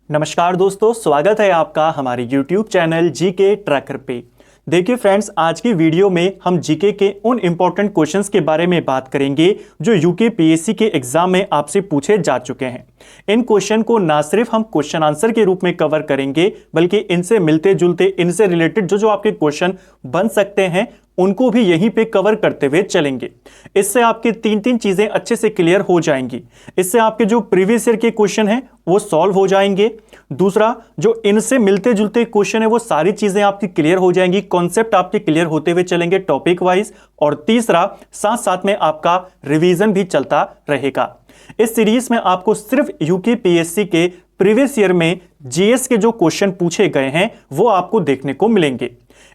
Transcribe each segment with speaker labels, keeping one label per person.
Speaker 1: नमस्कार दोस्तों, स्वागत है आपका हमारे YouTube चैनल जीके ट्रैकर पे। देखिए फ्रेंड्स, आज की वीडियो में हम जीके के उन इंपॉर्टेंट क्वेश्चंस के बारे में बात करेंगे जो यूके पीएससी के एग्जाम में आपसे पूछे जा चुके हैं। इन क्वेश्चन को ना सिर्फ हम क्वेश्चन आंसर के रूप में कवर करेंगे, बल्कि इनसे मिलते जुलते, इनसे रिलेटेड जो आपके क्वेश्चन बन सकते हैं उनको भी यहीं पे कवर करते हुए चलेंगे। इससे आपके तीन चीजें अच्छे से क्लियर हो जाएंगी। इससे आपके जो प्रीवियस ईयर के क्वेश्चन हैं वो सॉल्व हो जाएंगे। दूसरा, जो इनसे मिलते जुलते क्वेश्चन है वो सारी चीजें आपकी क्लियर हो जाएंगी, कॉन्सेप्ट आपके क्लियर होते हुए चलेंगे टॉपिक वाइज। और तीसरा, साथ साथ में आपका रिवीजन भी चलता रहेगा। इस सीरीज में आपको सिर्फ यूके पीएससी के प्रीवियस ईयर में जीएस के जो क्वेश्चन पूछे गए हैं वो आपको देखने को मिलेंगे।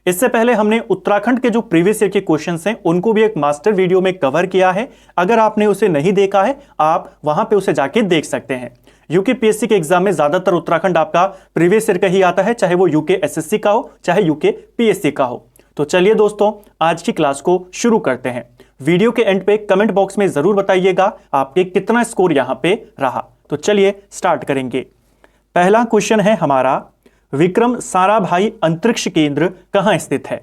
Speaker 1: इससे पहले हमने उत्तराखंड के जो प्रीवियस ईयर के क्वेश्चंस हैं उनको भी एक मास्टर वीडियो में कवर किया है। अगर आपने उसे नहीं देखा है, आप वहां पे उसे जाके देख सकते हैं। यूके पीएससी के एग्जाम में ज्यादातर उत्तराखंड आपका प्रीवियस ईयर का ही आता है, चाहे वो यूके एसएससी का हो चाहे यूके पीएससी का हो। तो चलिए दोस्तों, आज की क्लास को शुरू करते हैं। वीडियो के एंड पे कमेंट बॉक्स में जरूर बताइएगा आपके कितना स्कोर यहां पे रहा। तो चलिए स्टार्ट करेंगे। पहला क्वेश्चन है हमारा, विक्रम साराभाई अंतरिक्ष केंद्र कहां स्थित है?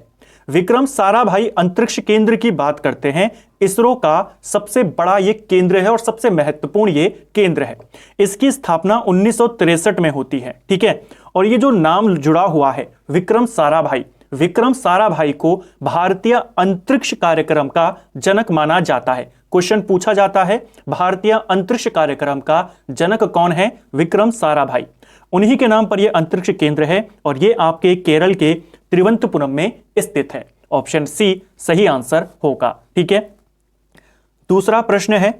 Speaker 1: विक्रम साराभाई अंतरिक्ष केंद्र की बात करते हैं। इसरो का सबसे बड़ा ये केंद्र है और सबसे महत्वपूर्ण ये केंद्र है। इसकी स्थापना 1963 में होती है, ठीक है। और ये जो नाम जुड़ा हुआ है विक्रम साराभाई को भारतीय अंतरिक्ष कार्यक्रम का जनक माना जाता है। क्वेश्चन पूछा जाता है, भारतीय अंतरिक्ष कार्यक्रम का जनक कौन है? विक्रम साराभाई। उन्हीं के नाम पर यह अंतरिक्ष केंद्र है और यह आपके केरल के तिरुवनंतपुरम में स्थित है। ऑप्शन सी सही आंसर होगा, ठीक है। दूसरा प्रश्न है,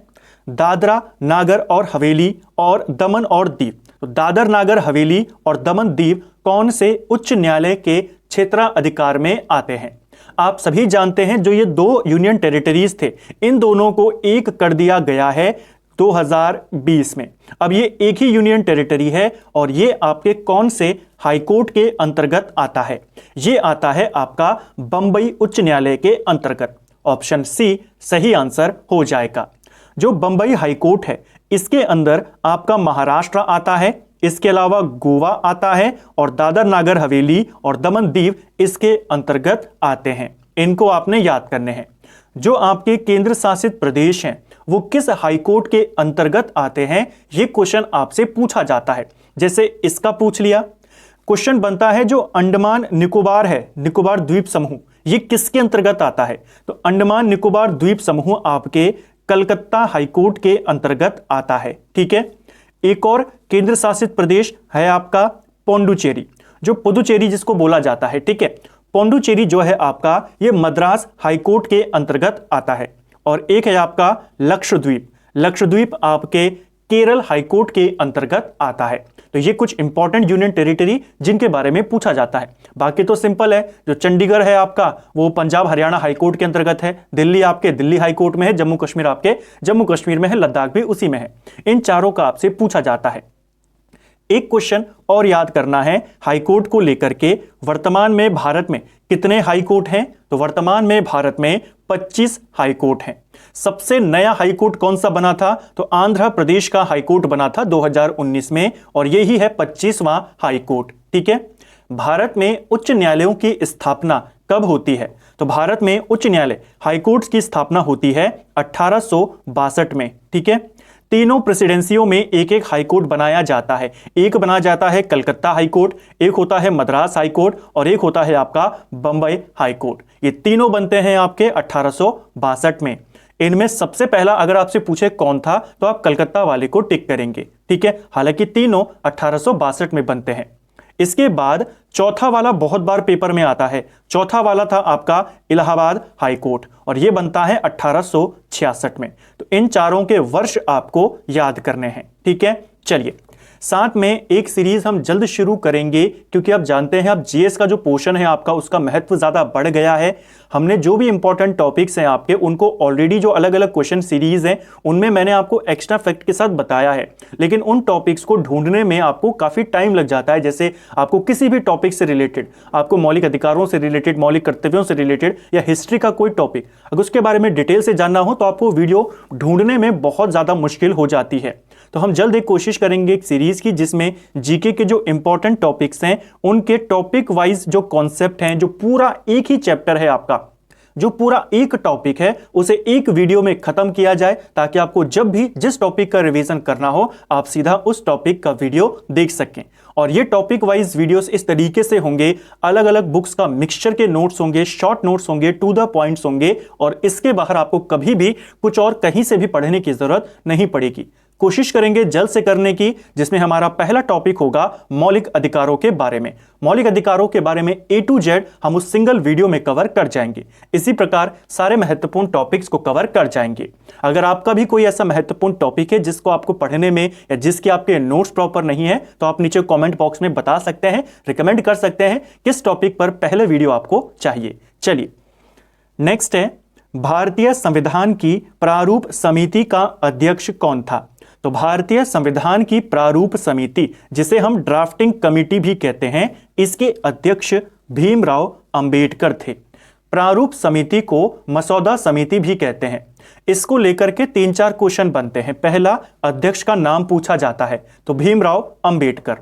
Speaker 1: दादरा नागर और हवेली और दमन और दीव। तो दादर नागर हवेली और दमन दीव कौन से उच्च न्यायालय के क्षेत्राधिकार में आते हैं? आप सभी जानते हैं जो ये दो यूनियन टेरिटरीज थे, इन दोनों को एक कर दिया गया है 2020 में। अब ये एक ही यूनियन टेरिटरी है और ये आपके कौन से हाईकोर्ट के अंतर्गत आता है? ये आता है आपका बंबई उच्च न्यायालय के अंतर्गत। ऑप्शन सी सही आंसर हो जाएगा। जो बंबई हाईकोर्ट है इसके अंदर आपका महाराष्ट्र आता है, इसके अलावा गोवा आता है और दादर नागर हवेली और दमन दीव इसके अंतर्गत आते हैं। इनको आपने याद करने हैं। जो आपके केंद्र शासित प्रदेश हैं वो किस हाईकोर्ट के अंतर्गत आते हैं, ये क्वेश्चन आपसे पूछा जाता है। जैसे इसका पूछ लिया, क्वेश्चन बनता है जो अंडमान निकोबार है, निकोबार द्वीप समूह, ये किसके अंतर्गत आता है? तो अंडमान निकोबार द्वीप समूह आपके कलकत्ता हाईकोर्ट के अंतर्गत आता है, ठीक है। एक और केंद्र शासित प्रदेश है आपका पौंडुचेरी, जो पुदुचेरी जिसको बोला जाता है, ठीक है। पौंडुचेरी जो है आपका ये मद्रास हाईकोर्ट के अंतर्गत आता है। और एक है आपका लक्षद्वीप, लक्षद्वीप आपके केरल हाईकोर्ट के अंतर्गत आता है। तो ये कुछ इंपॉर्टेंट यूनियन टेरिटरी जिनके बारे में पूछा जाता है। बाकी तो सिंपल है, जो चंडीगढ़ है आपका वो पंजाब हरियाणा हाईकोर्ट के अंतर्गत है, दिल्ली आपके दिल्ली हाईकोर्ट में है, जम्मू कश्मीर आपके जम्मू कश्मीर में है, लद्दाख भी उसी में है। इन चारों का आपसे पूछा जाता है। एक क्वेश्चन और याद करना है हाईकोर्ट को लेकर के, वर्तमान में भारत में कितने हाईकोर्ट हैं? तो वर्तमान में भारत में 25 हाईकोर्ट हैं। सबसे नया हाईकोर्ट कौन सा बना था? तो आंध्र प्रदेश का हाईकोर्ट बना था 2019 में और यही है 25वां हाईकोर्ट, ठीक है। भारत में उच्च न्यायालयों की स्थापना कब होती है? तो भारत में उच्च न्यायालय हाईकोर्ट की स्थापना होती है 1862 में, ठीक है। तीनों प्रेसिडेंसियों में एक एक हाईकोर्ट बनाया जाता है। एक बना जाता है कलकत्ता हाईकोर्ट, एक होता है मद्रास हाईकोर्ट और एक होता है आपका बंबई हाईकोर्ट। ये तीनों बनते हैं आपके 1862 में। इनमें सबसे पहला अगर आपसे पूछे कौन था तो आप कलकत्ता वाले को टिक करेंगे, ठीक है। हालांकि तीनों 1862 में बनते हैं। इसके बाद चौथा वाला बहुत बार पेपर में आता है। चौथा वाला था आपका इलाहाबाद हाईकोर्ट और यह बनता है 1866 में। तो इन चारों के वर्ष आपको याद करने हैं, ठीक है। चलिए, साथ में एक सीरीज हम जल्द शुरू करेंगे क्योंकि आप जानते हैं अब जीएस का जो पोर्शन है आपका उसका महत्व ज्यादा बढ़ गया है। हमने जो भी इंपॉर्टेंट टॉपिक्स हैं आपके उनको ऑलरेडी जो अलग अलग क्वेश्चन सीरीज हैं उनमें मैंने आपको एक्स्ट्रा फैक्ट के साथ बताया है, लेकिन उन टॉपिक्स को ढूंढने में आपको काफी टाइम लग जाता है। जैसे आपको किसी भी टॉपिक से रिलेटेड, आपको मौलिक अधिकारों से रिलेटेड, मौलिक कर्तव्यों से रिलेटेड या हिस्ट्री का कोई टॉपिक अगर उसके बारे में डिटेल से जानना हो तो आपको वीडियो ढूंढने में बहुत ज्यादा मुश्किल हो जाती है। तो हम जल्द एक कोशिश करेंगे एक सीरीज की जिसमें जीके के जो इंपॉर्टेंट टॉपिक्स हैं उनके टॉपिक वाइज जो कॉन्सेप्ट हैं, जो पूरा एक ही चैप्टर है आपका, जो पूरा एक टॉपिक है उसे एक वीडियो में खत्म किया जाए, ताकि आपको जब भी जिस टॉपिक का रिवीजन करना हो आप सीधा उस टॉपिक का वीडियो देख सकें। और ये टॉपिक वाइज वीडियोस इस तरीके से होंगे, अलग अलग बुक्स का मिक्सचर के नोट्स होंगे, शॉर्ट नोट्स होंगे, टू द पॉइंट्स होंगे, और इसके बाहर आपको कभी भी कुछ और कहीं से भी पढ़ने की जरूरत नहीं पड़ेगी। कोशिश करेंगे जल्द से करने की, जिसमें हमारा पहला टॉपिक होगा मौलिक अधिकारों के बारे में। मौलिक अधिकारों के बारे में A to Z हम उस सिंगल वीडियो में कवर कर जाएंगे। इसी प्रकार सारे महत्वपूर्ण टॉपिक्स को कवर कर जाएंगे। अगर आपका भी कोई ऐसा महत्वपूर्ण टॉपिक है जिसको आपको पढ़ने में या जिसके आपके नोट्स प्रॉपर नहीं है, तो आप नीचे कमेंट बॉक्स में बता सकते हैं, रिकमेंड कर सकते हैं किस टॉपिक पर पहले वीडियो आपको चाहिए। चलिए नेक्स्ट है, भारतीय संविधान की प्रारूप समिति का अध्यक्ष कौन था? तो भारतीय संविधान की प्रारूप समिति, जिसे हम ड्राफ्टिंग कमेटी भी कहते हैं, इसके अध्यक्ष भीमराव अंबेडकर थे। प्रारूप समिति को मसौदा समिति भी कहते हैं। इसको लेकर के 3-4 क्वेश्चन बनते हैं। पहला, अध्यक्ष का नाम पूछा जाता है तो भीमराव अंबेडकर।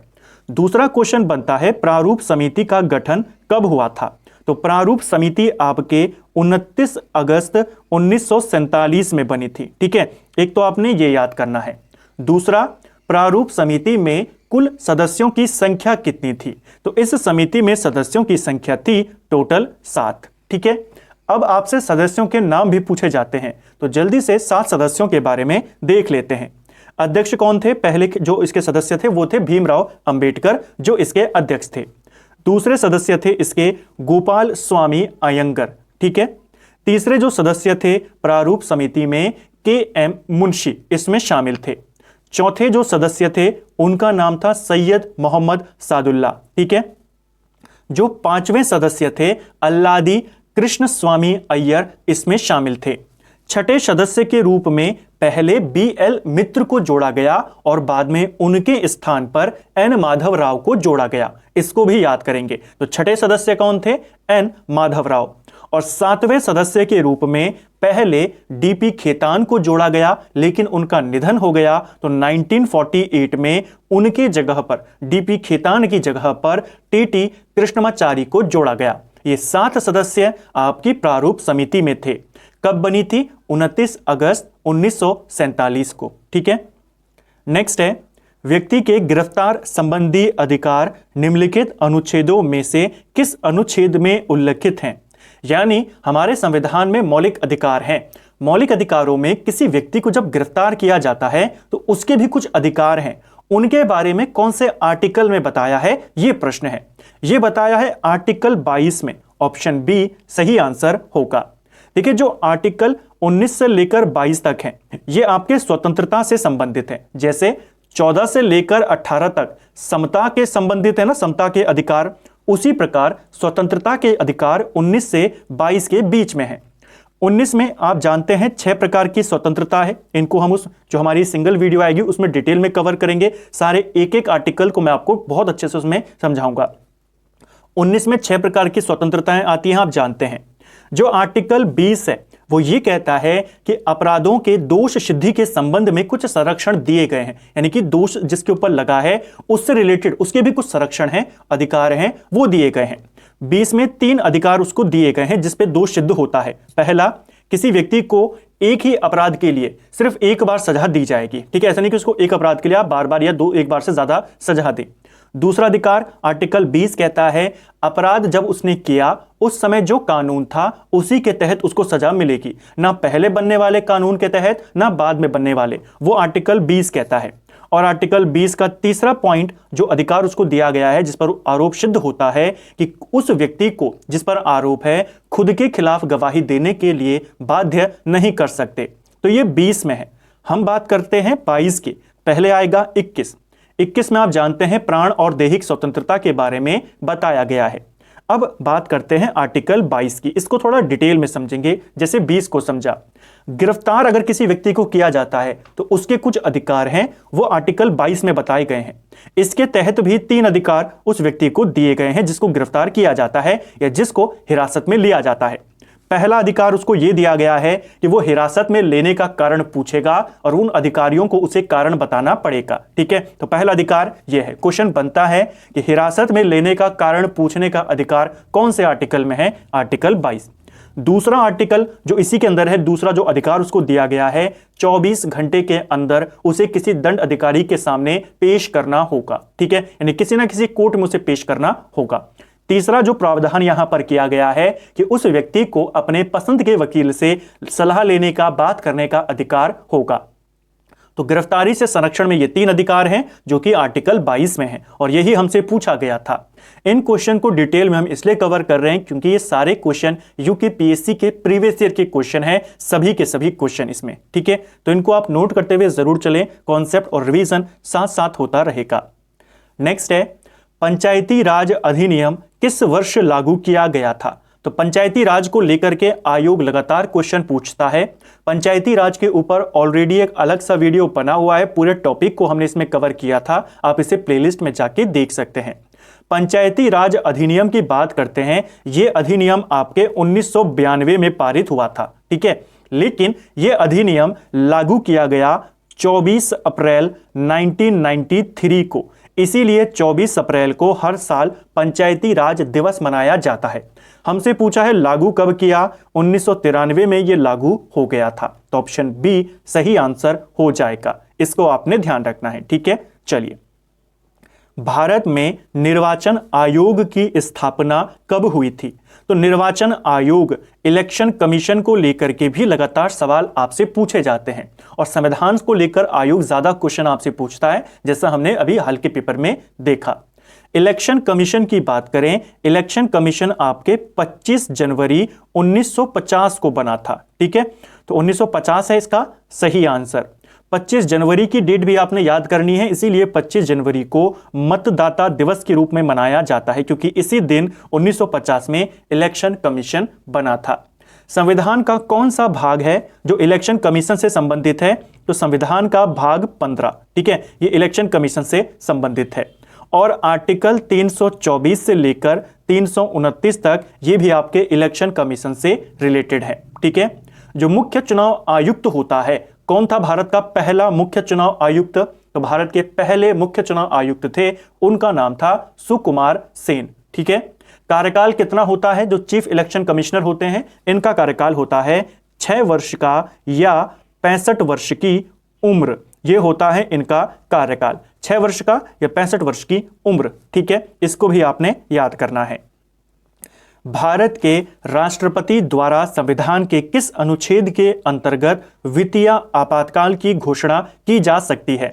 Speaker 1: दूसरा क्वेश्चन बनता है प्रारूप समिति का गठन कब हुआ था? तो प्रारूप समिति आपके 29 अगस्त 1947 में बनी थी। ठीक है, एक तो आपने ये याद करना है। दूसरा, प्रारूप समिति में कुल सदस्यों की संख्या कितनी थी? तो इस समिति में सदस्यों की संख्या थी टोटल 7। ठीक है, अब आपसे सदस्यों के नाम भी पूछे जाते हैं, तो जल्दी से 7 सदस्यों के बारे में देख लेते हैं। अध्यक्ष कौन थे? पहले जो इसके सदस्य थे वो थे भीमराव अंबेडकर, जो इसके अध्यक्ष थे। दूसरे सदस्य थे इसके गोपाल स्वामी अयंगर। ठीक है, तीसरे जो सदस्य थे प्रारूप समिति में KM मुंशी इसमें शामिल थे। चौथे जो सदस्य थे उनका नाम था सैयद मोहम्मद सादुल्ला। ठीक है, जो 5वें सदस्य थे अल्लादी कृष्ण स्वामी अय्यर इसमें शामिल थे। छठे सदस्य के रूप में पहले BL मित्र को जोड़ा गया और बाद में उनके स्थान पर N माधव राव को जोड़ा गया। इसको भी याद करेंगे। तो छठे सदस्य कौन थे? N माधव राव। और 7वें सदस्य के रूप में पहले DP खेतान को जोड़ा गया, लेकिन उनका निधन हो गया, तो 1948 में उनके जगह पर, DP खेतान की जगह पर TT कृष्णमाचारी को जोड़ा गया। ये 7 सदस्य आपकी प्रारूप समिति में थे। कब बनी थी? 29 अगस्त 1947 को। ठीक है, नेक्स्ट है, व्यक्ति के गिरफ्तार संबंधी अधिकार निम्नलिखित अनुच्छेदों में से किस अनुच्छेद में उल्लिखित हैं? यानी हमारे संविधान में मौलिक अधिकार हैं। मौलिक अधिकारों में किसी व्यक्ति को जब गिरफ्तार किया जाता है तो उसके भी कुछ अधिकार हैं। उनके बारे में कौन से आर्टिकल में बताया है, ये प्रश्न है। ये बताया है आर्टिकल 22 में। ऑप्शन बी सही आंसर होगा। देखिए, जो आर्टिकल 19 से लेकर 22 तक हैं, ये आपके स्वतंत्रता से संबंधित हैं। जैसे 14 से लेकर 18 तक समता के संबंधित है ना, समता के अधिकार, उसी प्रकार स्वतंत्रता के अधिकार 19 से 22 के बीच में है। 19 में आप जानते हैं 6 प्रकार की स्वतंत्रता है। इनको हम उस जो हमारी सिंगल वीडियो आएगी उसमें डिटेल में कवर करेंगे। सारे एक आर्टिकल को मैं आपको बहुत अच्छे से उसमें समझाऊंगा। 19 में 6 प्रकार की स्वतंत्रताएं आती हैं, आप जानते हैं। जो आर्टिकल 20 है वो ये कहता है कि अपराधों के दोष सिद्धि के संबंध में कुछ संरक्षण दिए गए हैं, यानी कि दोष जिसके ऊपर लगा है उससे रिलेटेड उसके भी कुछ संरक्षण हैं, अधिकार हैं, वो दिए गए हैं। 20 में 3 अधिकार उसको दिए गए हैं जिस पे दोष सिद्ध होता है। पहला, किसी व्यक्ति को एक ही अपराध के लिए सिर्फ एक बार सजा दी जाएगी। ठीक है, ऐसा नहीं कि उसको एक अपराध के लिए आप बार बार या एक बार से ज्यादा सजा दें। दूसरा अधिकार आर्टिकल 20 कहता है अपराध जब उसने किया उस समय जो कानून था उसी के तहत उसको सजा मिलेगी, ना पहले बनने वाले कानून के तहत ना बाद में बनने वाले, वो आर्टिकल 20 कहता है। और आर्टिकल 20 का तीसरा पॉइंट जो अधिकार उसको दिया गया है जिस पर आरोप सिद्ध होता है कि उस व्यक्ति को जिस पर आरोप है खुद के खिलाफ गवाही देने के लिए बाध्य नहीं कर सकते। तो ये 20 में है। हम बात करते हैं 22 की। पहले आएगा 21 में आप जानते हैं प्राण और दैहिक स्वतंत्रता के बारे में बताया गया है। अब बात करते हैं आर्टिकल 22 की। इसको थोड़ा डिटेल में समझेंगे जैसे 20 को समझा। गिरफ्तार अगर किसी व्यक्ति को किया जाता है तो उसके कुछ अधिकार हैं, वो आर्टिकल 22 में बताए गए हैं। इसके तहत भी 3 अधिकार उस व्यक्ति को दिए गए हैं जिसको गिरफ्तार किया जाता है या जिसको हिरासत में लिया जाता है। पहला अधिकार उसको यह दिया गया है कि वो हिरासत में लेने का कारण पूछेगा और उन अधिकारियों को उसे कारण बताना पड़ेगा। ठीक है, तो पहला अधिकार यह है। क्वेश्चन बनता है कि हिरासत में लेने का कारण पूछने का अधिकार कौन से आर्टिकल में है? आर्टिकल 22। दूसरा आर्टिकल जो इसी के अंदर है, दूसरा जो अधिकार उसको दिया गया है, 24 घंटे के अंदर उसे किसी दंड अधिकारी के सामने पेश करना होगा। ठीक है, यानी किसी ना किसी कोर्ट में उसे पेश करना होगा। तीसरा जो प्रावधान यहां पर किया गया है कि उस व्यक्ति को अपने पसंद के वकील से सलाह लेने का, बात करने का अधिकार होगा। तो गिरफ्तारी से संरक्षण में ये 3 अधिकार हैं जो कि आर्टिकल 22 में है और यही हमसे पूछा गया था। इन क्वेश्चन को डिटेल में हम इसलिए कवर कर रहे हैं क्योंकि ये सारे क्वेश्चन यूकेपीएससी के प्रीवियस ईयर के क्वेश्चन हैं, सभी के सभी क्वेश्चन इसमें। ठीक है, तो इनको आप नोट करते हुए जरूर चलें, कॉन्सेप्ट और रिवीजन साथ साथ होता रहेगा। नेक्स्ट है, पंचायती राज अधिनियम किस वर्ष लागू किया गया था? तो पंचायती राज को लेकर के आयोग लगातार क्वेश्चन पूछता है। पंचायती राज के ऊपर ऑलरेडी एक अलग सा वीडियो बना हुआ है, पूरे टॉपिक को हमने इसमें कवर किया था, आप इसे प्लेलिस्ट में जाके देख सकते हैं। पंचायती राज अधिनियम की बात करते हैं, यह अधिनियम आपके 1992 में पारित हुआ था। ठीक है, लेकिन यह अधिनियम लागू किया गया 24 अप्रैल 1993 को, इसीलिए 24 अप्रैल को हर साल पंचायती राज दिवस मनाया जाता है। हमसे पूछा है लागू कब किया? 1993 में यह लागू हो गया था, तो ऑप्शन बी सही आंसर हो जाएगा। इसको आपने ध्यान रखना है। ठीक है, चलिए, भारत में निर्वाचन आयोग की स्थापना कब हुई थी? तो निर्वाचन आयोग, इलेक्शन कमीशन को लेकर के भी लगातार सवाल आपसे पूछे जाते हैं और संविधान को लेकर आयोग ज्यादा क्वेश्चन आपसे पूछता है, जैसा हमने अभी हाल के पेपर में देखा। इलेक्शन कमीशन की बात करें, इलेक्शन कमीशन आपके 25 जनवरी 1950 को बना था। ठीक है, तो 1950 है इसका सही आंसर। 25 जनवरी की डेट भी आपने याद करनी है, इसीलिए 25 जनवरी को मतदाता दिवस के रूप में मनाया जाता है क्योंकि इसी दिन 1950 में इलेक्शन कमीशन बना था। संविधान का कौन सा भाग है जो इलेक्शन कमीशन से संबंधित है? तो संविधान का भाग 15। ठीक है, ये इलेक्शन कमीशन से संबंधित है और आर्टिकल 324 से लेकर 329 तक ये भी आपके इलेक्शन कमीशन से रिलेटेड है। ठीक है, जो मुख्य चुनाव आयुक्त होता है, कौन था भारत का पहला मुख्य चुनाव आयुक्त? तो भारत के पहले मुख्य चुनाव आयुक्त थे, उनका नाम था सुकुमार सेन। ठीक है, कार्यकाल कितना होता है? जो चीफ इलेक्शन कमिश्नर होते हैं इनका कार्यकाल होता है 6 वर्ष का या 65 वर्ष की उम्र, यह होता है इनका कार्यकाल, 6 वर्ष का या 65 वर्ष की उम्र। ठीक है, इसको भी आपने याद करना है। भारत के राष्ट्रपति द्वारा संविधान के किस अनुच्छेद के अंतर्गत वित्तीय आपातकाल की घोषणा की जा सकती है?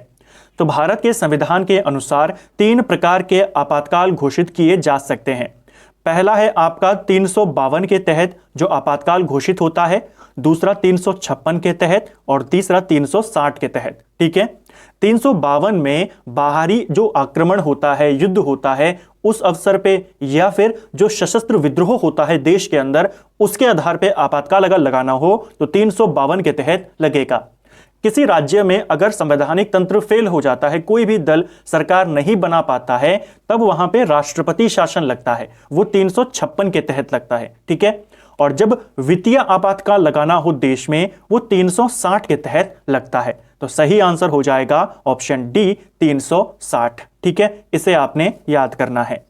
Speaker 1: तो भारत के संविधान के अनुसार 3 प्रकार के आपातकाल घोषित किए जा सकते हैं। पहला है आपका 352 के तहत जो आपातकाल घोषित होता है, दूसरा 356 के तहत और तीसरा 360 के तहत। ठीक है, 352 में बाहरी जो आक्रमण होता है, युद्ध होता है, उस अवसर पे या फिर जो सशस्त्र विद्रोह होता है देश के अंदर, उसके आधार पे आपातकाल अगर लगाना हो तो 352 के तहत लगेगा। किसी राज्य में अगर संवैधानिक तंत्र फेल हो जाता है, कोई भी दल सरकार नहीं बना पाता है, तब वहां पे राष्ट्रपति शासन लगता है, वो 356 के तहत लगता है। ठीक है, और जब वित्तीय आपातकाल लगाना हो देश में, वो 360 के तहत लगता है। तो सही आंसर हो जाएगा ऑप्शन डी 360। ठीक है, इसे आपने याद करना है।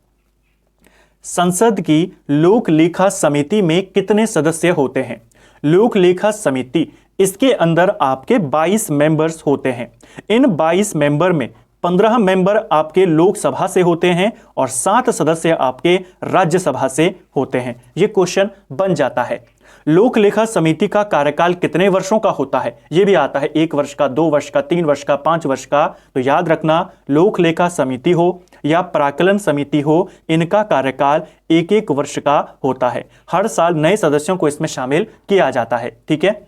Speaker 1: संसद की लोक लेखा समिति में कितने सदस्य होते हैं? लोक लेखा समिति, इसके अंदर आपके 22 मेंबर्स होते हैं। इन 22 मेंबर में 15 मेंबर आपके लोकसभा से होते हैं और 7 सदस्य आपके राज्यसभा से होते हैं। यह क्वेश्चन बन जाता है। लोक लेखा समिति का कार्यकाल कितने वर्षों का होता है? यह भी आता है 1 वर्ष का, 2 वर्ष का, 3 वर्ष का, 5 वर्ष का। तो याद रखना, लोक लेखा समिति हो या प्राक्कलन समिति हो, इनका कार्यकाल 1-1 वर्ष का होता है। हर साल नए सदस्यों को इसमें शामिल किया जाता है। ठीक है,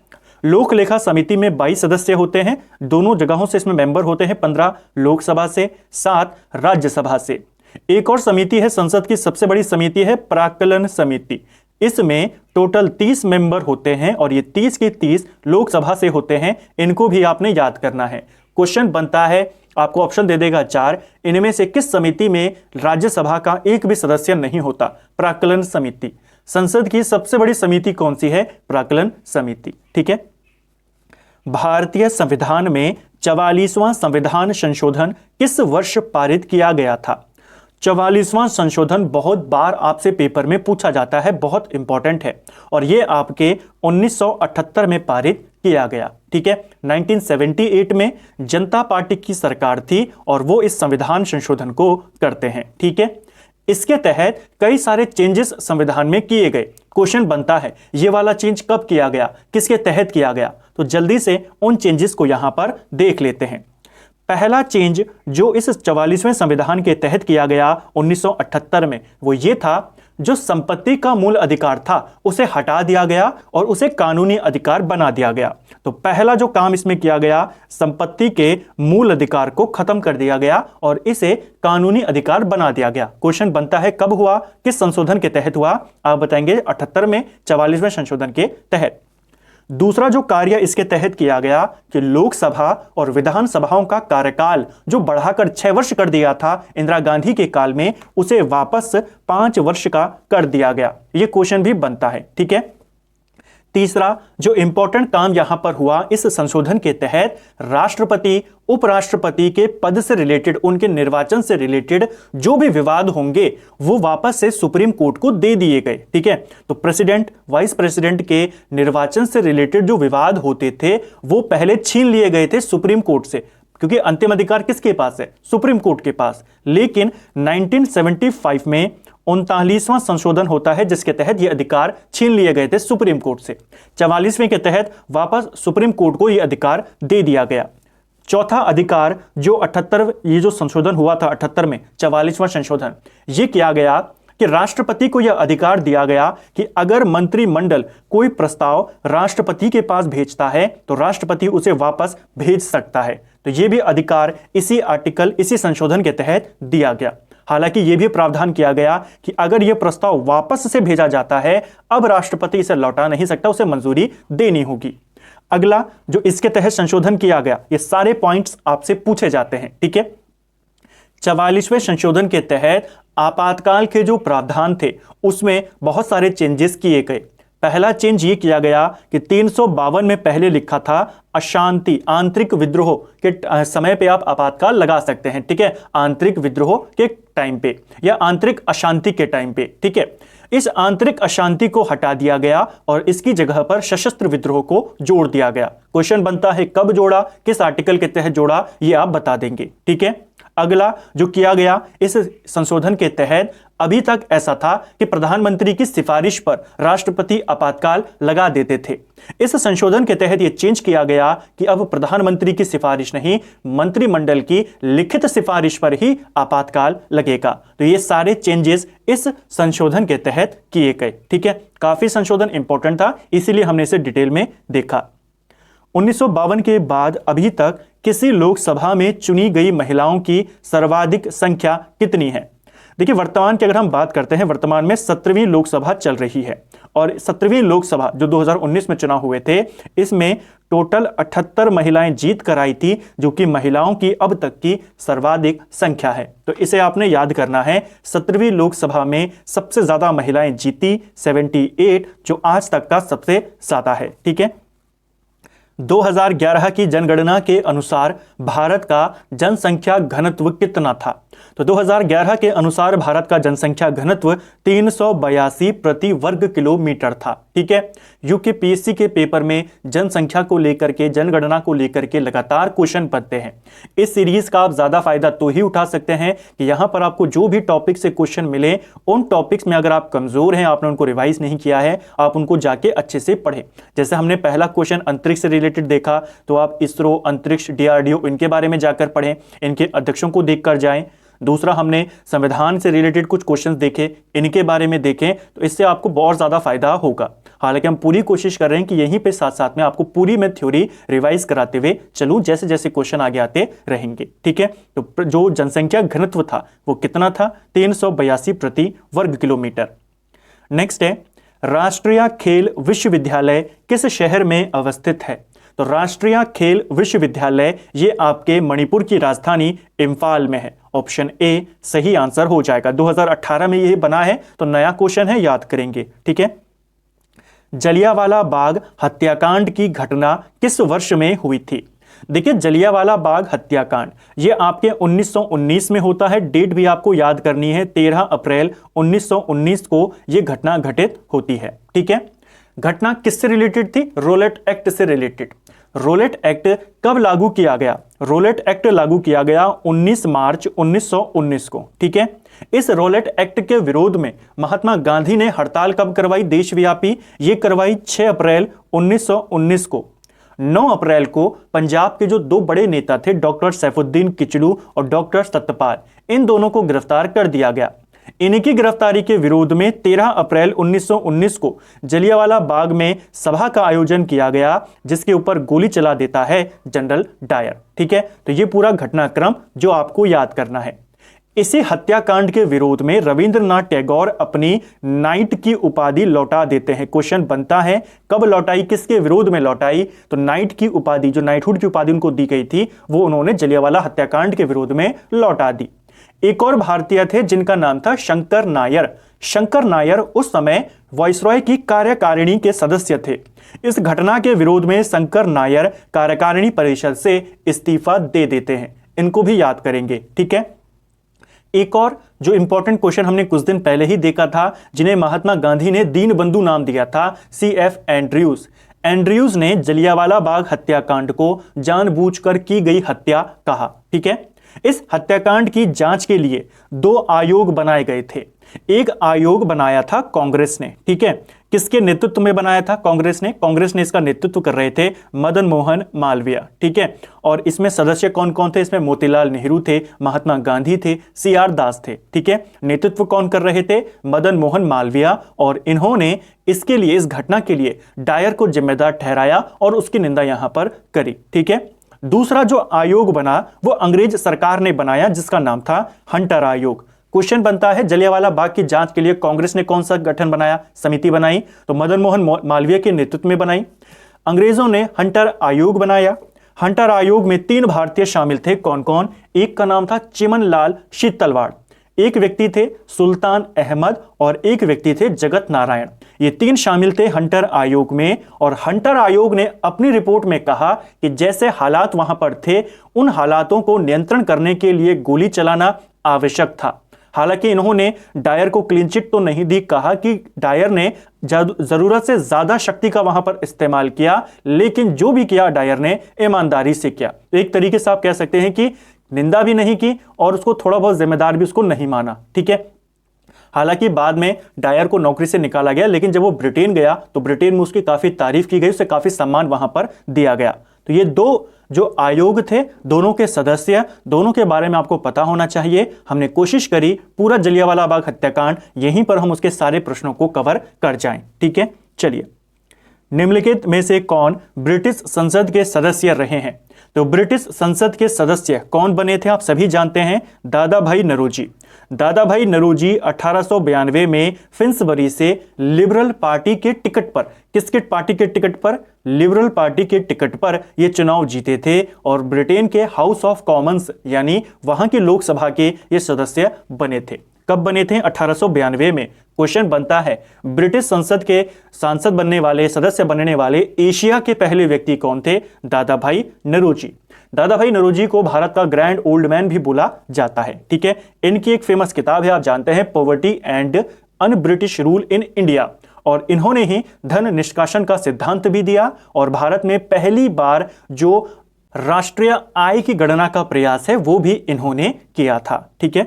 Speaker 1: लोक लेखा समिति में 22 सदस्य होते हैं, दोनों जगहों से इसमें मेंबर होते हैं, 15 लोकसभा से, 7 राज्यसभा से। एक और समिति है, संसद की सबसे बड़ी समिति है प्राक्कलन समिति। इसमें टोटल 30 मेंबर होते हैं और ये 30 के 30 लोकसभा से होते हैं। इनको भी आपने याद करना है। क्वेश्चन बनता है, आपको ऑप्शन दे देगा 4, इनमें से किस समिति में राज्यसभा का एक भी सदस्य नहीं होता? प्राक्कलन समिति। संसद की सबसे बड़ी समिति कौन सी है? प्राक्कलन समिति। ठीक है। भारतीय संविधान में 44वां संविधान संशोधन किस वर्ष पारित किया गया था? 44वां संशोधन बहुत बार आपसे पेपर में पूछा जाता है, बहुत इंपॉर्टेंट है, और ये आपके 1978 में पारित किया गया। ठीक है। 1978 में जनता पार्टी की सरकार थी और वो इस संविधान संशोधन को करते हैं। ठीक है। इसके तहत कई सारे चेंजेस संविधान में किए गए। क्वेश्चन बनता है ये वाला चेंज कब किया गया, किसके तहत किया गया? तो जल्दी से उन चेंजेस को यहां पर देख लेते हैं। पहला चेंज जो इस 44वें संविधान के तहत किया गया 1978 में, वो ये था, जो संपत्ति का मूल अधिकार था उसे हटा दिया गया और उसे कानूनी अधिकार बना दिया गया। तो पहला जो काम इसमें किया गया, संपत्ति के मूल अधिकार को खत्म कर दिया गया और इसे कानूनी अधिकार बना दिया गया। क्वेश्चन बनता है कब हुआ, किस संशोधन के तहत हुआ? आप बताएंगे 78 में 44वें संशोधन के तहत। दूसरा जो कार्य इसके तहत किया गया कि लोकसभा और विधानसभाओं का कार्यकाल जो बढ़ाकर 6 वर्ष कर दिया था इंदिरा गांधी के काल में, उसे वापस 5 वर्ष का कर दिया गया। यह क्वेश्चन भी बनता है। ठीक है। तीसरा जो इंपॉर्टेंट काम यहां पर हुआ इस संशोधन के तहत, राष्ट्रपति उपराष्ट्रपति के पद से रिलेटेड, उनके निर्वाचन से रिलेटेड जो भी विवाद होंगे वो वापस से सुप्रीम कोर्ट को दे दिए गए। ठीक है। तो प्रेसिडेंट वाइस प्रेसिडेंट के निर्वाचन से रिलेटेड जो विवाद होते थे वो पहले छीन लिए गए थे सुप्रीम कोर्ट से, क्योंकि अंतिम अधिकार किसके पास है? सुप्रीम कोर्ट के पास। लेकिन 1975 में 39वां संशोधन होता है जिसके तहत ये अधिकार छीन लिए गए थे सुप्रीम कोर्ट से। 44वें के तहत वापस सुप्रीम कोर्ट को ये अधिकार दे दिया गया। चौथा अधिकार जो 78, ये जो संशोधन हुआ था 78 में 44वां संशोधन, ये किया गया कि राष्ट्रपति को यह अधिकार दिया गया कि अगर मंत्रिमंडल कोई प्रस्ताव राष्ट्रपति के पास भेजता है तो राष्ट्रपति उसे वापस भेज सकता है। तो यह भी अधिकार इसी आर्टिकल, इसी संशोधन के तहत दिया गया। हालांकि यह भी प्रावधान किया गया कि अगर यह प्रस्ताव वापस से भेजा जाता है, अब राष्ट्रपति इसे लौटा नहीं सकता, उसे मंजूरी देनी होगी। अगला जो इसके तहत संशोधन किया गया, ये सारे पॉइंट्स आपसे पूछे जाते हैं। ठीक है। 44वें संशोधन के तहत आपातकाल के जो प्रावधान थे उसमें बहुत सारे चेंजेस किए गए। पहला चेंज ये किया गया कि 352 में पहले लिखा था अशांति, आंतरिक विद्रोह के समय पे आप आपातकाल लगा सकते हैं। ठीक है। आंतरिक विद्रोह के टाइम पे या आंतरिक अशांति के टाइम पे। ठीक है। इस आंतरिक अशांति को हटा दिया गया और इसकी जगह पर सशस्त्र विद्रोह को जोड़ दिया गया। क्वेश्चन बनता है कब जोड़ा, किस आर्टिकल के तहत जोड़ा, ये आप बता देंगे। ठीक है। अगला जो किया गया इस संशोधन के तहत, अभी तक ऐसा था कि प्रधानमंत्री की सिफारिश पर राष्ट्रपति आपातकाल लगा देते थे। इस संशोधन के तहत यह चेंज किया गया कि अब प्रधानमंत्री की सिफारिश नहीं, मंत्रिमंडल की लिखित सिफारिश पर ही आपातकाल लगेगा। तो ये सारे चेंजेस इस संशोधन के तहत किए गए। ठीक है। काफी संशोधन इंपॉर्टेंट था, इसीलिए हमने इसे डिटेल में देखा। 1952 के बाद अभी तक किसी लोकसभा में चुनी गई महिलाओं की सर्वाधिक संख्या कितनी है? देखिए, वर्तमान की अगर हम बात करते हैं, वर्तमान में 17वीं लोकसभा चल रही है और 17वीं लोकसभा जो 2019 में चुनाव हुए थे, इसमें टोटल 78 महिलाएं जीत कर आई थी, जो कि महिलाओं की अब तक की सर्वाधिक संख्या है। तो इसे आपने याद करना है। 17वीं लोकसभा में सबसे ज्यादा महिलाएं जीती 78, जो आज तक का सबसे ज्यादा है। ठीक है। 2011 की जनगणना के अनुसार भारत का जनसंख्या घनत्व कितना था? तो 2011 के अनुसार भारत का जनसंख्या घनत्व 382 प्रति वर्ग किलोमीटर था। ठीक है। यूकेपीएससी के पेपर में जनसंख्या को लेकर के, जनगणना को लेकर के लगातार क्वेश्चन बनते हैं। इस सीरीज का आप ज्यादा फायदा तो ही उठा सकते हैं कि यहां पर आपको जो भी टॉपिक से क्वेश्चन मिले, उन टॉपिक्स में अगर आप कमजोर हैं, आपने उनको रिवाइज नहीं किया है, आप उनको जाके अच्छे से पढ़ें। जैसे हमने पहला क्वेश्चन अंतरिक्ष से रिलेटेड देखा, तो आप इसरो, अंतरिक्ष, डीआरडीओ, इनके बारे में जाकर पढ़ें, इनके अध्यक्षों को देखकर जाएं। दूसरा, हमने संविधान से रिलेटेड कुछ क्वेश्चंस देखे, इनके बारे में देखें, तो इससे आपको बहुत ज़्यादा फायदा होगा। हालांकि हम पूरी कोशिश कर रहे हैं कि यहीं पे साथ साथ में आपको पूरी में थ्योरी रिवाइज कराते हुए चलूं, जैसे जैसे क्वेश्चन आगे आते रहेंगे। ठीक है। तो जो जनसंख्या घनत्व था वो कितना था? 382 प्रति वर्ग किलोमीटर। नेक्स्ट है, राष्ट्रीय खेल विश्वविद्यालय किस शहर में अवस्थित है? तो राष्ट्रीय खेल विश्वविद्यालय ये आपके मणिपुर की राजधानी इंफाल में है ऑप्शन ए सही आंसर हो जाएगा। 2018 में यह बना है, तो नया क्वेश्चन है, याद करेंगे। ठीक है, जलियांवाला बाग हत्याकांड की घटना किस वर्ष में हुई थी? देखिए, जलियांवाला बाग हत्याकांड ये आपके 1919 में होता है। डेट भी आपको याद करनी है, 13 अप्रैल 1919 को यह घटना घटित होती है। ठीक है, घटना किससे रिलेटेड थी? रोलेट एक्ट से रिलेटेड। रोलेट एक्ट कब लागू किया गया? रोलेट एक्ट लागू किया गया 19 मार्च 1919 को। ठीक है, इस रोलेट एक्ट के विरोध में महात्मा गांधी ने हड़ताल कब करवाई देशव्यापी? ये करवाई 6 अप्रैल 1919 को। 9 अप्रैल को पंजाब के जो दो बड़े नेता थे, डॉक्टर सैफुद्दीन किचलू और डॉक्टर सत्यपाल, इन दोनों को गिरफ्तार कर दिया गया। इनकी गिरफ्तारी के विरोध में 13 अप्रैल 1919 को जलियांवाला बाग में सभा का आयोजन किया गया, जिसके ऊपर गोली चला देता है जनरल डायर। ठीक है, तो ये पूरा घटनाक्रम जो आपको याद करना है। इसी हत्याकांड के विरोध में रविंद्रनाथ टैगोर अपनी नाइट की उपाधि लौटा देते हैं। क्वेश्चन बनता है कब लौटाई, किसके विरोध में लौटाई? तो नाइट की उपाधि, जो नाइटहुड की उपाधि उनको दी गई थी, वो उन्होंने जलियांवाला हत्याकांड के विरोध में लौटा दी। एक और भारतीय थे जिनका नाम था शंकर नायर। शंकर नायर उस समय वायसरॉय की कार्यकारिणी के सदस्य थे। इस घटना के विरोध में शंकर नायर कार्यकारिणी परिषद से इस्तीफा दे देते हैं। इनको भी याद करेंगे। ठीक है, एक और जो इंपॉर्टेंट क्वेश्चन हमने कुछ दिन पहले ही देखा था, जिन्हें महात्मा गांधी ने दीनबंधु नाम दिया था, CF एंड्रयूज। एंड्रयूज ने जलियांवाला बाग हत्याकांड को जानबूझकर की गई हत्या कहा। ठीक है, इस हत्याकांड की जांच के लिए 2 आयोग बनाए गए थे। एक आयोग बनाया था कांग्रेस ने। ठीक है, किसके नेतृत्व में बनाया था? कांग्रेस ने। कांग्रेस ने इसका नेतृत्व कर रहे थे मदन मोहन मालवीय। ठीक है, और इसमें सदस्य कौन कौन थे? इसमें मोतीलाल नेहरू थे, महात्मा गांधी थे, CR दास थे। ठीक है, नेतृत्व कौन कर रहे थे? मदन मोहन मालवीय। और इन्होंने इसके लिए, इस घटना के लिए डायर को जिम्मेदार ठहराया और उसकी निंदा यहां पर करी। ठीक है, दूसरा जो आयोग बना वो अंग्रेज सरकार ने बनाया, जिसका नाम था हंटर आयोग। क्वेश्चन बनता है जलियांवाला बाग की जांच के लिए कांग्रेस ने कौन सा गठन बनाया, समिति बनाई? तो मदन मोहन मालवीय के नेतृत्व में बनाई। अंग्रेजों ने हंटर आयोग बनाया। हंटर आयोग में 3 भारतीय शामिल थे। कौन कौन? एक का नाम था चिमनलाल शीतलवाड़, एक व्यक्ति थे सुल्तान अहमद और एक व्यक्ति थे जगत नारायण। ये 3 शामिल थे हंटर आयोग में। और हंटर आयोग ने अपनी रिपोर्ट में कहा कि जैसे हालात वहां पर थे, उन हालातों को नियंत्रण करने के लिए गोली चलाना आवश्यक था। हालांकि इन्होंने डायर को क्लीन चिट तो नहीं दी, कहा कि डायर ने जरूरत से ज्यादा शक्ति का वहां पर इस्तेमाल किया, लेकिन जो भी किया डायर ने ईमानदारी से किया। एक तरीके से आप कह सकते हैं कि निंदा भी नहीं की और उसको थोड़ा बहुत जिम्मेदार भी उसको नहीं माना। ठीक है, हालांकि बाद में डायर को नौकरी से निकाला गया, लेकिन जब वो ब्रिटेन गया तो ब्रिटेन में उसकी काफी तारीफ की गई, उसे काफी सम्मान वहां पर दिया गया। तो ये 2 जो आयोग थे, दोनों के सदस्य, दोनों के बारे में आपको पता होना चाहिए। हमने कोशिश करी पूरा जलियांवाला बाग हत्याकांड, यहीं पर हम उसके सारे प्रश्नों को कवर कर जाएं। ठीक है, चलिए, निम्नलिखित में से कौन ब्रिटिश संसद के सदस्य रहे हैं? तो ब्रिटिश संसद के सदस्य कौन बने थे? आप सभी जानते हैं, दादा भाई नौरोजी। दादा भाई नौरोजी 1892 में फिन्सबरी से लिबरल पार्टी के टिकट पर, किसके पार्टी के टिकट पर? लिबरल पार्टी के टिकट पर ये चुनाव जीते थे और ब्रिटेन के हाउस ऑफ कॉमन्स यानी वहां की लोकसभा के ये सदस्य बने थे। कब बने थे? 1892 में। क्वेश्चन बनता है ब्रिटिश संसद के सांसद बनने वाले, सदस्य बनने वाले एशिया के पहले व्यक्ति कौन थे? दादा भाई नौरोजी। दादा भाई नौरोजी को भारत का ग्रैंड ओल्ड मैन भी बोला जाता है। ठीक है, इनकी एक फेमस किताब है, आप जानते हैं, poverty and un British rule in India. और इन्होंने ही धन निष्कासन का सिद्धांत भी दिया और भारत में पहली बार जो राष्ट्रीय आय की गणना का प्रयास है वो भी इन्होंने किया था। ठीक है,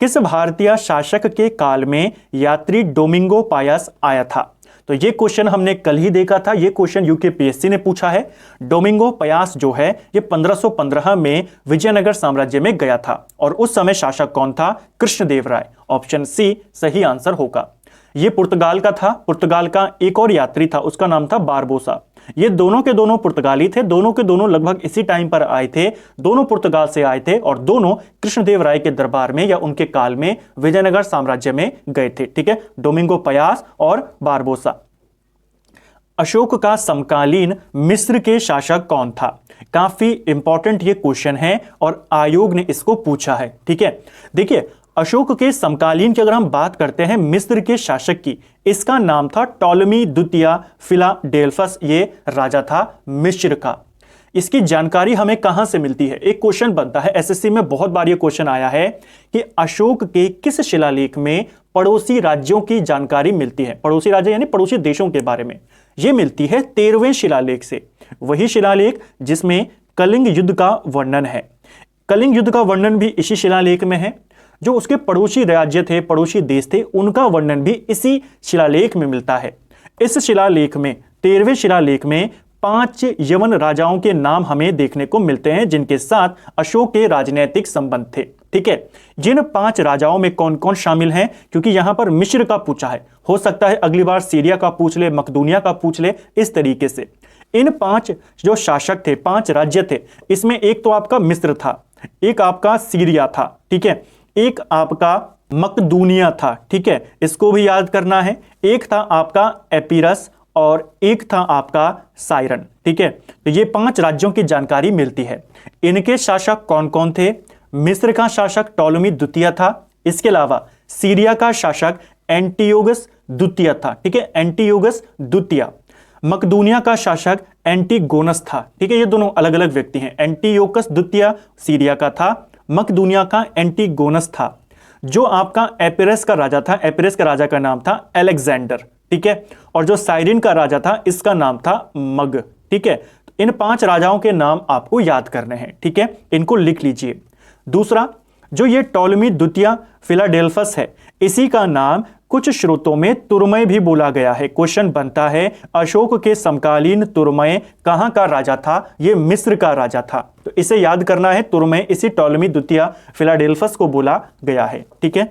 Speaker 1: किस भारतीय शासक के काल में यात्री डोमिंगो पायस आया था? तो ये क्वेश्चन हमने कल ही देखा था, ये क्वेश्चन यूकेपीएससी ने पूछा है। डोमिंगो पायस जो है ये 1515 में विजयनगर साम्राज्य में गया था और उस समय शासक कौन था? कृष्णदेव राय। ऑप्शन सी सही आंसर होगा। ये पुर्तगाल का था। पुर्तगाल का एक और यात्री था, उसका नाम था बारबोसा। ये दोनों के दोनों पुर्तगाली थे, दोनों के दोनों लगभग इसी टाइम पर आए थे, दोनों पुर्तगाल से आए थे और दोनों कृष्णदेव राय के दरबार में या उनके काल में विजयनगर साम्राज्य में गए थे। ठीक है, डोमिंगो पायस और बारबोसा। अशोक का समकालीन मिस्र के शासक कौन था? काफी इंपॉर्टेंट ये क्वेश्चन है और आयोग ने इसको पूछा है। ठीक है, देखिए अशोक के समकालीन की अगर हम बात करते हैं मिस्र के शासक की, इसका नाम था टॉलमी द्वितीय फिलाडेल्फस, ये राजा था मिस्र का। इसकी जानकारी हमें कहां से मिलती है? एक क्वेश्चन बनता है एसएससी में, बहुत बार ये क्वेश्चन आया है कि अशोक के किस शिलालेख में पड़ोसी राज्यों की जानकारी मिलती है? पड़ोसी राज्य यानी पड़ोसी देशों के बारे में। यह मिलती है 13वें शिलालेख से, वही शिलालेख जिसमें कलिंग युद्ध का वर्णन है। कलिंग युद्ध का वर्णन भी इसी शिलालेख में है। जो उसके पड़ोसी राज्य थे, पड़ोसी देश थे, उनका वर्णन भी इसी शिलालेख में मिलता है। इस शिलालेख में 13वें शिलालेख में 5 यवन राजाओं के नाम हमें देखने को मिलते हैं जिनके साथ अशोक के राजनीतिक संबंध थे। ठीक है, जिन 5 राजाओं में कौन कौन शामिल हैं, क्योंकि यहां पर मिस्र का पूछा है, हो सकता है अगली बार सीरिया का पूछ ले, मकदूनिया का पूछ ले, इस तरीके से। इन 5 जो शासक थे, 5 राज्य थे, इसमें एक तो आपका मिस्र था, एक आपका सीरिया था, ठीक है, एक आपका मकदूनिया था, ठीक है, इसको भी याद करना है, एक था आपका एपीरस और एक था आपका साइरन। ठीक है, तो ये 5 राज्यों की जानकारी मिलती है। इनके शासक कौन कौन थे? मिस्र का शासक टॉलमी द्वितीय था, इसके अलावा सीरिया का शासक एंटियोगस द्वितीय था, ठीक है, एंटियोगस द्वितीय। मकदूनिया का शासक एंटीगोनस था, ठीक है, ये दोनों अलग अलग व्यक्ति हैं। एंटियोकस द्वितीय सीरिया का था, मकदूनिया का एंटीगोनस था। जो आपका एपिरस का राजा था, एपिरस का राजा का नाम था अलेक्जेंडर, ठीक है, और जो साइरिन का राजा था इसका नाम था मग। ठीक है, इन 5 राजाओं के नाम आपको याद करने हैं, ठीक है, इनको लिख लीजिए। दूसरा, जो ये टॉलमी द्वितीय फिलाडेल्फस है, इसी का नाम कुछ स्रोतों में तुरमय भी बोला गया है। क्वेश्चन बनता है अशोक के समकालीन तुरमय कहां का राजा था? ये मिस्र का राजा था, तो इसे याद करना है। तुरमय इसी टॉलमी द्वितीय फिलाडेल्फस को बोला गया है। ठीक है,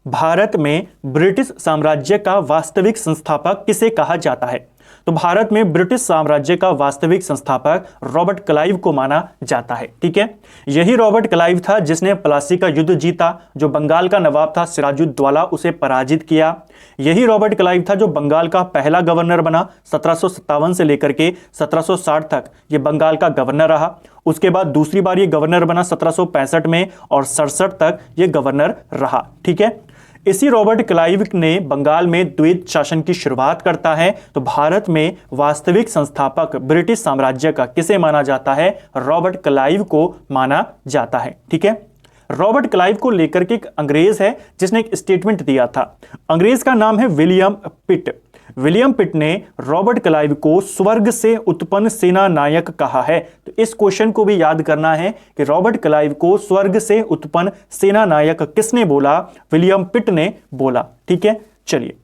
Speaker 1: भारत में ब्रिटिश साम्राज्य का वास्तविक संस्थापक किसे कहा जाता है? तो भारत में ब्रिटिश साम्राज्य का वास्तविक संस्थापक रॉबर्ट क्लाइव को माना जाता है। ठीक है, यही रॉबर्ट क्लाइव था जिसने प्लासी का युद्ध जीता, जो बंगाल का नवाब था सिराजुद्दौला उसे पराजित किया। यही रॉबर्ट क्लाइव था जो बंगाल का पहला गवर्नर बना, 1757 से लेकर के 1760 तक ये बंगाल का गवर्नर रहा। उसके बाद दूसरी बार ये गवर्नर बना 1765 में और 67 तक ये गवर्नर रहा। ठीक है, इसी रॉबर्ट क्लाइव ने बंगाल में द्वैत शासन की शुरुआत करता है। तो भारत में वास्तविक संस्थापक ब्रिटिश साम्राज्य का किसे माना जाता है? रॉबर्ट क्लाइव को माना जाता है। ठीक है, रॉबर्ट क्लाइव को लेकर के एक अंग्रेज है जिसने एक स्टेटमेंट दिया था। अंग्रेज का नाम है विलियम पिट। विलियम पिट ने रॉबर्ट क्लाइव को स्वर्ग से उत्पन्न सेना नायक कहा है। तो इस क्वेश्चन को भी याद करना है कि रॉबर्ट क्लाइव को स्वर्ग से उत्पन्न सेना नायक किसने बोला? विलियम पिट ने बोला। ठीक है, चलिए,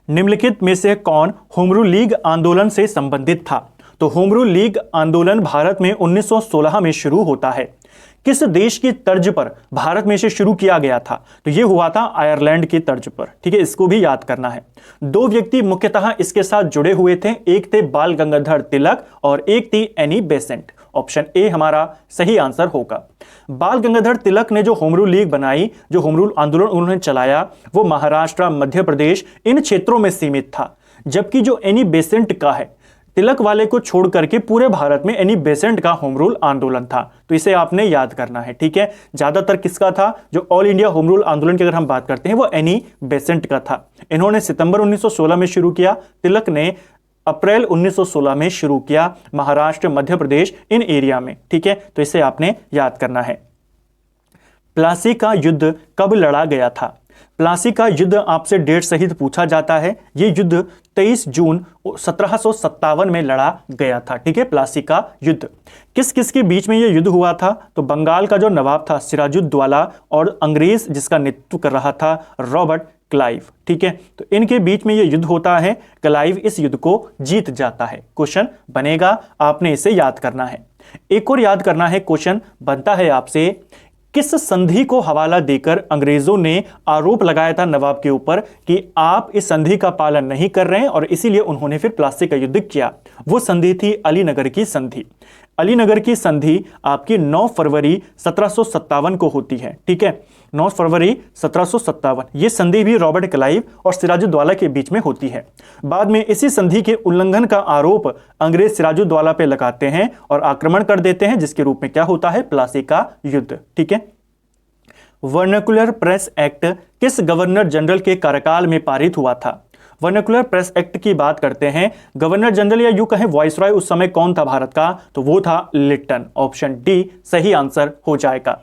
Speaker 1: निम्नलिखित में से कौन होम रूल लीग आंदोलन से संबंधित था? तो होम रूल लीग आंदोलन भारत में 1916 में शुरू होता है। किस देश की तर्ज पर भारत में से शुरू किया गया था? तो यह हुआ था आयरलैंड की तर्ज पर। ठीक है, इसको भी याद करना है। 2 व्यक्ति मुख्यतः इसके साथ जुड़े हुए थे, एक थे बाल गंगाधर तिलक और एक थी एनी बेसेंट। ऑप्शन ए हमारा सही आंसर होगा। बाल गंगाधर तिलक ने जो होम रूल लीग बनाई, जो होम रूल आंदोलन उन्होंने चलाया, वो महाराष्ट्र, मध्य प्रदेश इन क्षेत्रों में सीमित था। जबकि जो एनी बेसेंट का है, तिलक वाले को छोड़ करके पूरे भारत में एनी बेसेंट का होम रूल आंदोलन था। तो इसे आपने याद करना है। ठीक है, ज्यादातर किसका था? जो ऑल इंडिया होम रूल आंदोलन की अगर हम बात करते हैं वो एनी बेसेंट का था। इन्होंने सितंबर 1916 में शुरू किया, तिलक ने अप्रैल 1916 में शुरू किया, महाराष्ट्र, मध्य प्रदेश इन एरिया में। ठीक है, तो इसे आपने याद करना है। प्लासी का युद्ध कब लड़ा गया था? प्लासी का युद्ध आपसे डेट सहित पूछा जाता है। यह युद्ध 23 जून 1757 में लड़ा गया था। ठीक है, प्लासी का युद्ध किस किस के बीच में यह युद्ध हुआ था? तो बंगाल का जो नवाब था सिराजुद्दौला और अंग्रेज जिसका नेतृत्व कर रहा था रॉबर्ट क्लाइव। ठीक है, तो इनके बीच में यह युद्ध होता है। क्लाइव इस युद्ध को जीत जाता है। क्वेश्चन बनेगा, आपने इसे याद करना है। एक और याद करना है, क्वेश्चन बनता है आपसे, किस संधि को हवाला देकर अंग्रेजों ने आरोप लगाया था नवाब के ऊपर कि आप इस संधि का पालन नहीं कर रहे हैं और इसीलिए उन्होंने फिर प्लासी का युद्ध किया? वो संधि थी अलीनगर की संधि। अलीनगर की संधि आपकी 9 फरवरी 1757 को होती है। ठीक है, 9 फरवरी 1757 ये संधि भी रॉबर्ट क्लाइव और सिराजुद्दौला के बीच में होती है। बाद में इसी संधि के उल्लंघन का आरोप अंग्रेज सिराजुद्दौला पे लगाते हैं और आक्रमण कर देते हैं, जिसके रूप में क्या होता है, प्लासी का युद्ध। ठीक है, वर्नाकुलर प्रेस एक्ट किस गवर्नर जनरल के कार्यकाल में पारित हुआ था? वर्नाकुलर प्रेस एक्ट की बात करते हैं, गवर्नर जनरल या यूं कहें वाइसरॉय उस समय कौन था भारत का, तो वो था लिट्टन। ऑप्शन डी सही आंसर हो जाएगा।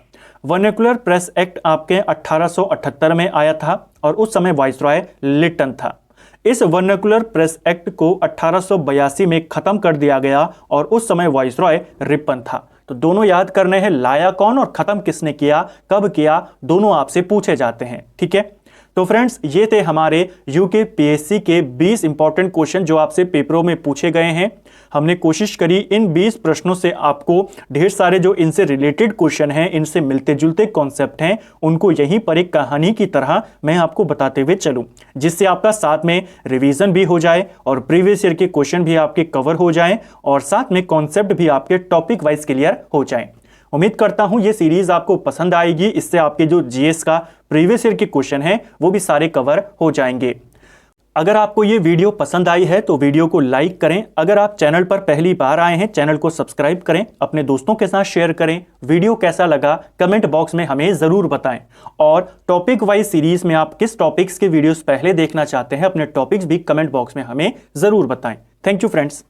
Speaker 1: वर्नाकुलर प्रेस एक्ट आपके 1878 में आया था और उस समय वाइसरॉय लिट्टन था। इस वर्नाकुलर प्रेस एक्ट को 1882 में खत्म कर दिया गया और उस समय वाइसरॉय रिपन था। तो दोनों याद करने हैं, लाया कौन और खत्म किसने किया, कब किया, दोनों आपसे पूछे जाते हैं। ठीक है, तो फ्रेंड्स ये थे हमारे यूके पीएससी के 20 इंपॉर्टेंट क्वेश्चन जो आपसे पेपरों में पूछे गए हैं। हमने कोशिश करी इन 20 प्रश्नों से आपको ढेर सारे जो इनसे रिलेटेड क्वेश्चन हैं, इनसे मिलते जुलते कॉन्सेप्ट हैं, उनको यहीं पर एक कहानी की तरह मैं आपको बताते हुए चलूं, जिससे आपका साथ में रिवीजन भी हो जाए और प्रीवियस ईयर के क्वेश्चन भी आपके कवर हो जाएं और साथ में कॉन्सेप्ट भी आपके टॉपिक वाइज क्लियर हो जाएं। उम्मीद करता हूं ये सीरीज आपको पसंद आएगी। इससे आपके जो जीएस का प्रीवियस ईयर के क्वेश्चन हैं वो भी सारे कवर हो जाएंगे। अगर आपको ये वीडियो पसंद आई है तो वीडियो को लाइक करें। अगर आप चैनल पर पहली बार आए हैं, चैनल को सब्सक्राइब करें, अपने दोस्तों के साथ शेयर करें। वीडियो कैसा लगा कमेंट बॉक्स में हमें जरूर बताएं और टॉपिक वाइज सीरीज में आप किस टॉपिक्स के वीडियोस पहले देखना चाहते हैं, अपने टॉपिक्स भी कमेंट बॉक्स में हमें जरूर बताएं। Thank you friends.